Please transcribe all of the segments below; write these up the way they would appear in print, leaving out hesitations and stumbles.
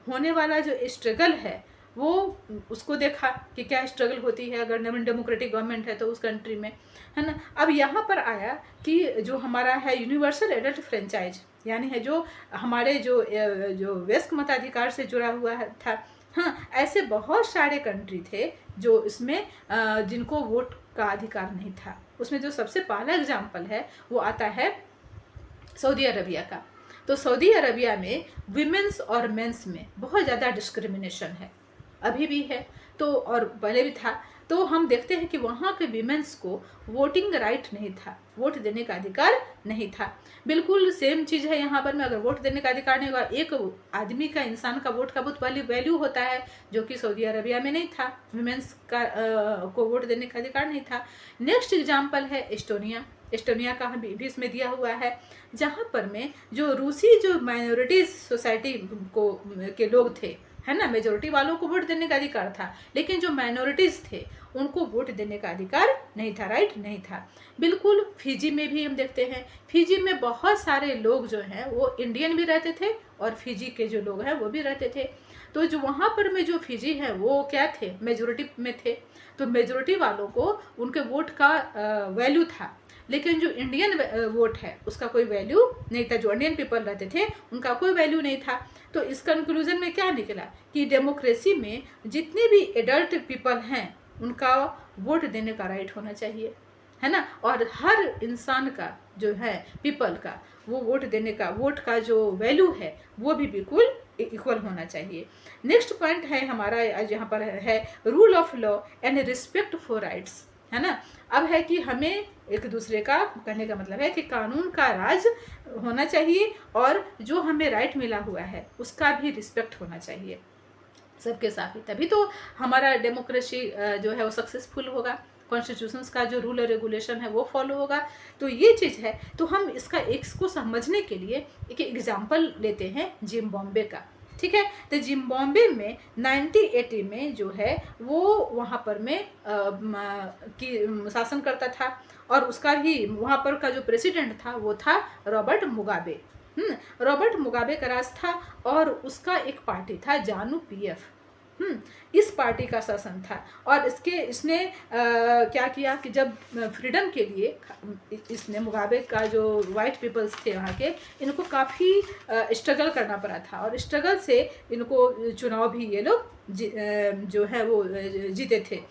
होने वाला जो स्ट्रगल है वो उसको देखा कि क्या स्ट्रगल होती है अगर नॉन डेमोक्रेटिक गवर्नमेंट है तो उस कंट्री में, है ना। अब यहाँ पर आया कि जो हमारा है यूनिवर्सल एडल्ट फ्रेंचाइज, यानी है जो हमारे जो वयस्क मताधिकार से जुड़ा हुआ था। हाँ, ऐसे बहुत सारे कंट्री थे जो इसमें जिनको वोट का अधिकार नहीं था। उसमें जो सबसे पहला एग्जाम्पल है वो आता है सऊदी अरबिया का। तो सऊदी अरबिया में विमेंस और मेंस में बहुत ज़्यादा डिस्क्रिमिनेशन है, अभी भी है, तो और पहले भी था। तो हम देखते हैं कि वहाँ के विमेंस को वोटिंग राइट नहीं था, वोट देने का अधिकार नहीं था। बिल्कुल सेम चीज़ है यहाँ पर में, अगर वोट देने का अधिकार नहीं होगा, एक आदमी का, इंसान का वोट का बहुत वैल्यू होता है, जो कि सऊदी अरबिया में नहीं था। विमेंस का को वोट देने का अधिकार नहीं था। नेक्स्ट एग्जाम्पल है एस्टोनिया। एस्टोनिया का भी इसमें दिया हुआ है, जहाँ पर में जो रूसी जो माइनॉरिटीज सोसाइटी को के लोग थे, है ना, मेजोरिटी वालों को वोट देने का अधिकार था, लेकिन जो माइनॉरिटीज थे उनको वोट देने का अधिकार नहीं था, राइट नहीं था। बिल्कुल फिजी में भी हम देखते हैं, फिजी में बहुत सारे लोग जो हैं वो इंडियन भी रहते थे और फिजी के जो लोग हैं वो भी रहते थे। तो जो वहाँ पर में जो फिजी है वो क्या थे, मेजोरिटी में थे। तो मेजोरिटी वालों को उनके वोट का वैल्यू था, लेकिन जो इंडियन वोट है उसका कोई वैल्यू नहीं था। जो इंडियन पीपल रहते थे उनका कोई वैल्यू नहीं था। तो इस कंक्लूजन में क्या निकला कि डेमोक्रेसी में जितने भी एडल्ट पीपल हैं उनका वोट देने का राइट होना चाहिए, है ना। और हर इंसान का जो है पीपल का वो वोट देने का, वोट का जो वैल्यू है वो भी बिल्कुल इक्वल होना चाहिए। नेक्स्ट पॉइंट है हमारा यहाँ पर है rule of law and respect for rights, है ना। अब है कि हमें एक दूसरे का कहने का मतलब है कि कानून का राज होना चाहिए और जो हमें राइट मिला हुआ है उसका भी रिस्पेक्ट होना चाहिए सबके साथ ही, तभी तो हमारा डेमोक्रेसी जो है वो सक्सेसफुल होगा। कॉन्स्टिट्यूशंस का जो रूल और रेगुलेशन है वो फॉलो होगा। तो ये चीज़ है। तो हम इसका इसको समझने के लिए एक एग्जाम्पल लेते हैं जिम्बाब्वे का, ठीक है। तो जिम्बाब्वे में 1980 में जो है वो वहाँ पर में की शासन करता था, और उसका भी वहाँ पर का जो प्रेसिडेंट था वो था रॉबर्ट मुगाबे। रॉबर्ट मुगाबे का राज था, और उसका एक पार्टी था जानू पीएफ। इस पार्टी का शासन था, और इसने क्या किया कि जब फ्रीडम के लिए इसने मुगाबे का जो वाइट पीपल्स थे वहाँ के, इनको काफ़ी स्ट्रगल करना पड़ा था, और स्ट्रगल से इनको चुनाव भी ये लोग जो है वो जीते थे।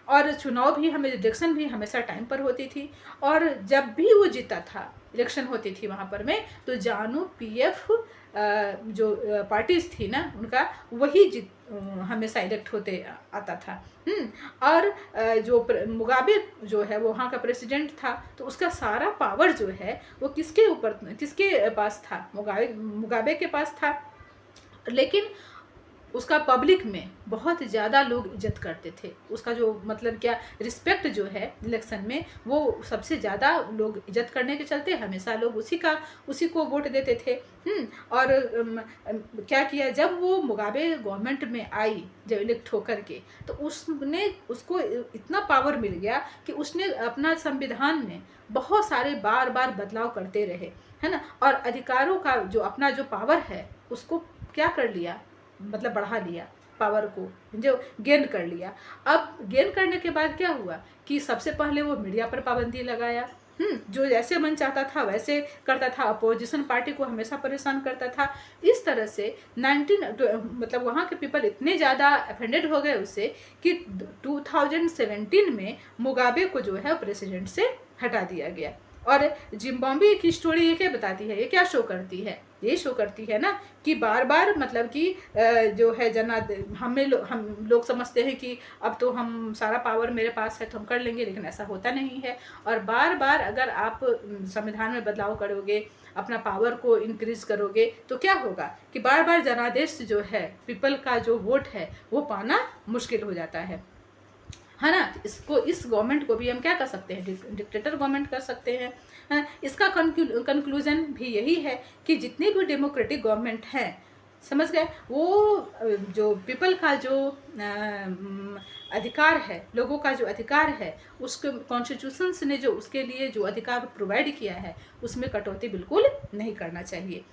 और चुनाव भी हमें, इलेक्शन भी हमेशा टाइम पर होती थी, और जब भी वो जीता था, इलेक्शन होती थी वहाँ पर में, तो जानू पीएफ जो पार्टीज थी ना उनका वही हमेशा इलेक्ट होते आता था। और जो मुगाबे जो है वो वहाँ का प्रेसिडेंट था, तो उसका सारा पावर जो है वो किसके पास था, मुगाबे के पास था। लेकिन उसका पब्लिक में बहुत ज़्यादा लोग इज्जत करते थे, उसका जो मतलब क्या रिस्पेक्ट जो है इलेक्शन में, वो सबसे ज़्यादा लोग इज्जत करने के चलते हमेशा लोग उसी को वोट देते थे। और क्या किया, जब वो मुगाबे गवर्नमेंट में आई, जब इलेक्ट होकर के, तो उसको इतना पावर मिल गया कि उसने अपना संविधान में बहुत सारे बार बार बदलाव करते रहे, है ना। और अधिकारों का जो अपना जो पावर है उसको क्या कर लिया, मतलब बढ़ा लिया, पावर को जो गेन कर लिया। अब गेन करने के बाद क्या हुआ कि सबसे पहले वो मीडिया पर पाबंदी लगाया। जो जैसे मन चाहता था वैसे करता था, अपोजिशन पार्टी को हमेशा परेशान करता था। इस तरह से मतलब वहाँ के पीपल इतने ज़्यादा अफेंडेड हो गए उससे कि 2017 में मुगाबे को जो है प्रेसिडेंट से हटा दिया गया। और जिम्बाब्वे की स्टोरी ये क्या बताती है, ये क्या शो करती है, ये शो करती है ना कि बार बार मतलब कि जो है हम लोग समझते हैं कि अब तो हम सारा पावर मेरे पास है तो हम कर लेंगे, लेकिन ऐसा होता नहीं है। और बार बार अगर आप संविधान में बदलाव करोगे, अपना पावर को इंक्रीज करोगे, तो क्या होगा कि बार बार जनादेश जो है, पीपल का जो वोट है वो पाना मुश्किल हो जाता है ना। इस गवर्नमेंट को भी हम क्या कर सकते हैं, डिक्टेटर गवर्नमेंट कर सकते हैं, है ना। इसका कंक्लूजन भी यही है कि जितनी भी डेमोक्रेटिक गवर्नमेंट हैं समझ गए। वो जो पीपल का जो अधिकार है, लोगों का जो अधिकार है, उसके कॉन्स्टिट्यूशंस ने जो उसके लिए जो अधिकार प्रोवाइड किया है उसमें कटौती बिल्कुल नहीं करना चाहिए।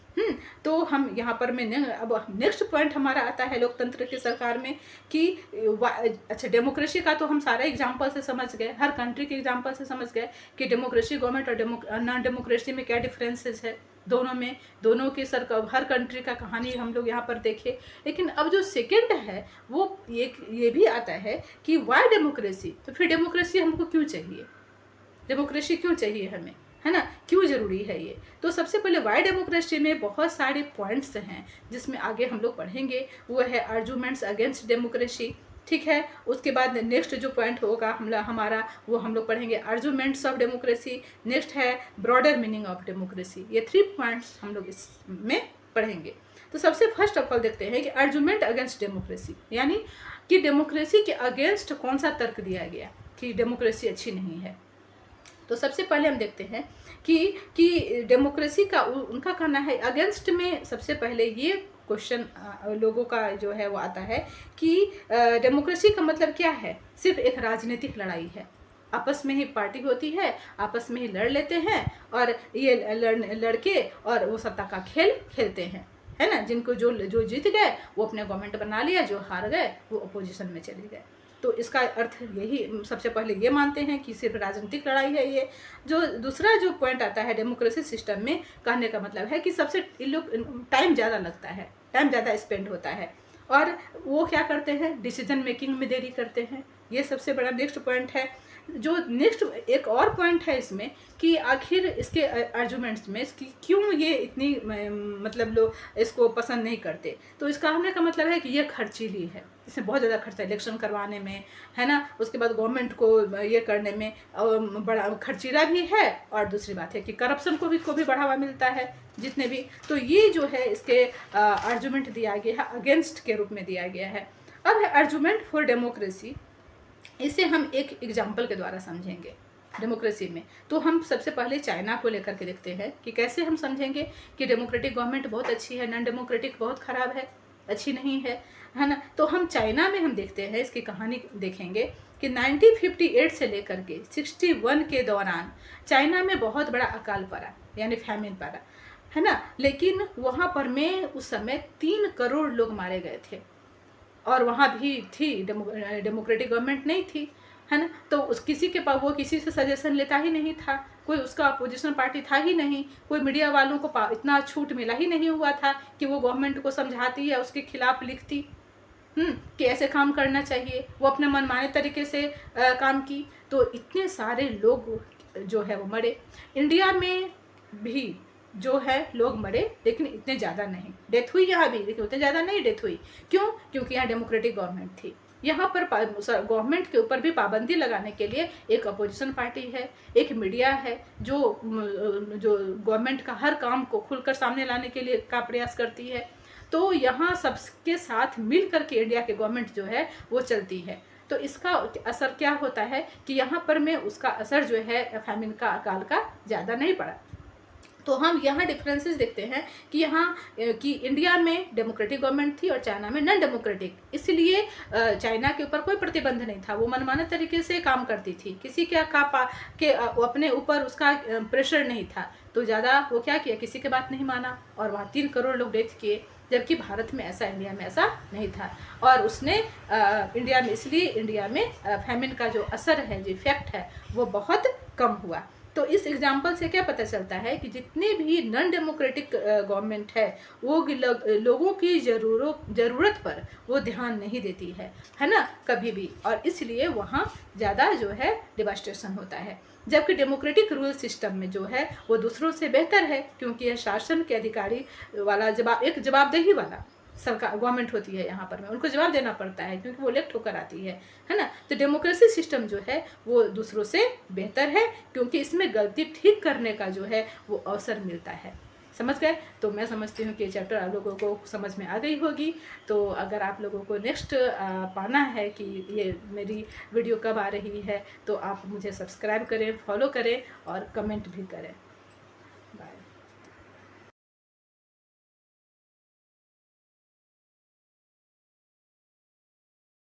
तो हम यहाँ पर मैं अब नेक्स्ट पॉइंट हमारा आता है लोकतंत्र की सरकार में कि अच्छा, डेमोक्रेसी का तो हम सारे एग्जाम्पल से समझ गए, हर कंट्री के एग्जाम्पल से समझ गए कि डेमोक्रेसी गवर्नमेंट और नॉन डेमोक्रेसी में क्या डिफरेंसेस है दोनों में, दोनों की सरकार, हर कंट्री का कहानी हम लोग यहाँ पर देखे। लेकिन अब जो सेकंड है वो ये भी आता है कि वाई डेमोक्रेसी, तो फिर डेमोक्रेसी हमको क्यों चाहिए, डेमोक्रेसी क्यों चाहिए हमें, है ना, क्यों ज़रूरी है ये। तो सबसे पहले वाई डेमोक्रेसी में बहुत सारे पॉइंट्स हैं जिसमें आगे हम लोग पढ़ेंगे, वो है आर्गूमेंट्स अगेंस्ट डेमोक्रेसी, ठीक है। उसके बाद नेक्स्ट जो पॉइंट होगा हमारा वो हम लोग पढ़ेंगे आर्गूमेंट्स ऑफ डेमोक्रेसी, नेक्स्ट है ब्रॉडर मीनिंग ऑफ डेमोक्रेसी। ये 3 पॉइंट्स हम लोग इसमें पढ़ेंगे। तो सबसे फर्स्ट ऑफ ऑल देखते हैं कि आर्गूमेंट अगेंस्ट डेमोक्रेसी, यानी कि डेमोक्रेसी के अगेंस्ट कौन सा तर्क दिया गया कि डेमोक्रेसी अच्छी नहीं है। तो सबसे पहले हम देखते हैं कि डेमोक्रेसी का उनका कहना है अगेंस्ट में, सबसे पहले ये क्वेश्चन लोगों का जो है वो आता है कि डेमोक्रेसी का मतलब क्या है, सिर्फ एक राजनीतिक लड़ाई है, आपस में ही पार्टी होती है, आपस में ही लड़ लेते हैं और ये लड़के और वो सत्ता का खेल खेलते हैं, है ना, जिनको जो जीत गए वो अपने गवर्नमेंट बना लिया, जो हार गए वो अपोजिशन में चले गए। तो इसका अर्थ यही, सबसे पहले ये मानते हैं कि सिर्फ राजनीतिक लड़ाई है ये। जो दूसरा जो पॉइंट आता है डेमोक्रेसी सिस्टम में, कहने का मतलब है कि सबसे टाइम ज़्यादा लगता है, टाइम ज़्यादा स्पेंड होता है और वो क्या करते हैं, डिसीजन मेकिंग में देरी करते हैं। ये सबसे बड़ा नेक्स्ट पॉइंट है। जो नेक्स्ट एक और पॉइंट है इसमें कि आखिर इसके आर्गुमेंट्स में इसकी क्यों ये इतनी मतलब लोग इसको पसंद नहीं करते। तो इसका कहने का मतलब है कि ये खर्चीली है, इसमें बहुत ज़्यादा खर्चा, इलेक्शन करवाने में, है ना, उसके बाद गवर्नमेंट को ये करने में बड़ा खर्चीला भी है, और दूसरी बात है कि करप्शन को भी बढ़ावा मिलता है जितने भी। तो ये जो है इसके आर्गुमेंट दिया गया है, अगेंस्ट के रूप में दिया गया है। अब है आर्गुमेंट फॉर डेमोक्रेसी, इसे हम एक एग्जाम्पल के द्वारा समझेंगे डेमोक्रेसी में। तो हम सबसे पहले चाइना को लेकर के देखते हैं कि कैसे हम समझेंगे कि डेमोक्रेटिक गवर्नमेंट बहुत अच्छी है, नॉन डेमोक्रेटिक बहुत ख़राब है, अच्छी नहीं है ना। तो हम चाइना में हम देखते हैं, इसकी कहानी देखेंगे कि 1958 से लेकर के 61 के दौरान चाइना में बहुत बड़ा अकाल पड़ा, यानी फैमिन पड़ा, है ना। लेकिन वहाँ पर में उस समय 3 करोड़ लोग मारे गए थे और वहाँ भी थी डेमोक्रेटिक गवर्नमेंट नहीं थी, है ना। तो उस किसी के पास वो किसी से सजेशन लेता ही नहीं था, कोई उसका अपोजिशन पार्टी था ही नहीं, कोई मीडिया वालों को इतना छूट मिला ही नहीं हुआ था कि वो गवर्नमेंट को समझाती या उसके खिलाफ लिखती कि ऐसे काम करना चाहिए। वो अपने मनमाने तरीके से काम की। तो इतने सारे लोग जो है वो मरे। इंडिया में भी जो है लोग मरे, लेकिन इतने ज़्यादा नहीं। डेथ हुई यहाँ भी, लेकिन उतने ज़्यादा नहीं डेथ हुई। क्यों? क्योंकि यहाँ डेमोक्रेटिक गवर्नमेंट थी। यहाँ पर गवर्नमेंट के ऊपर भी पाबंदी लगाने के लिए एक अपोजिशन पार्टी है, एक मीडिया है जो गवर्नमेंट का हर काम को खुलकर सामने लाने के लिए का प्रयास करती है। तो यहाँ सबके साथ मिल करके इंडिया के गवर्नमेंट जो है वो चलती है। तो इसका असर क्या होता है कि यहाँ पर में उसका असर जो है फैमिन का, अकाल का ज़्यादा नहीं पड़ा। तो हम यहाँ डिफरेंसेस देखते हैं कि यहाँ कि इंडिया में डेमोक्रेटिक गवर्नमेंट थी और चाइना में नॉन डेमोक्रेटिक। इसलिए चाइना के ऊपर कोई प्रतिबंध नहीं था, वो मनमाने तरीके से काम करती थी, किसी के अपने ऊपर उसका प्रेशर नहीं था। तो ज़्यादा वो क्या किया, किसी की बात नहीं माना और वहाँ 3 करोड़ लोग डेथ किए। जबकि भारत में ऐसा, इंडिया में ऐसा नहीं था। और उसने इंडिया में, इसलिए इंडिया में फैमिन का जो असर है, जो इफेक्ट है, वो बहुत कम हुआ। तो इस एग्जाम्पल से क्या पता चलता है कि जितने भी नॉन डेमोक्रेटिक गवर्नमेंट है वो लोगों की ज़रूरत पर वो ध्यान नहीं देती है ना, कभी भी। और इसलिए वहाँ ज़्यादा जो है डिवास्टेशन होता है। जबकि डेमोक्रेटिक रूल सिस्टम में जो है वो दूसरों से बेहतर है, क्योंकि यह शासन के अधिकारी वाला एक जवाबदेही वाला सरकार गवर्नमेंट होती है। यहाँ पर में उनको जवाब देना पड़ता है, क्योंकि वो इलेक्ट होकर आती है ना। तो डेमोक्रेसी सिस्टम जो है वो दूसरों से बेहतर है, क्योंकि इसमें गलती ठीक करने का जो है वो अवसर मिलता है। समझ गए? तो मैं समझती हूँ कि ये चैप्टर आप लोगों को समझ में आ गई होगी। तो अगर आप लोगों को नेक्स्ट पाना है कि ये मेरी वीडियो कब आ रही है, तो आप मुझे सब्सक्राइब करें, फॉलो करें और कमेंट भी करें।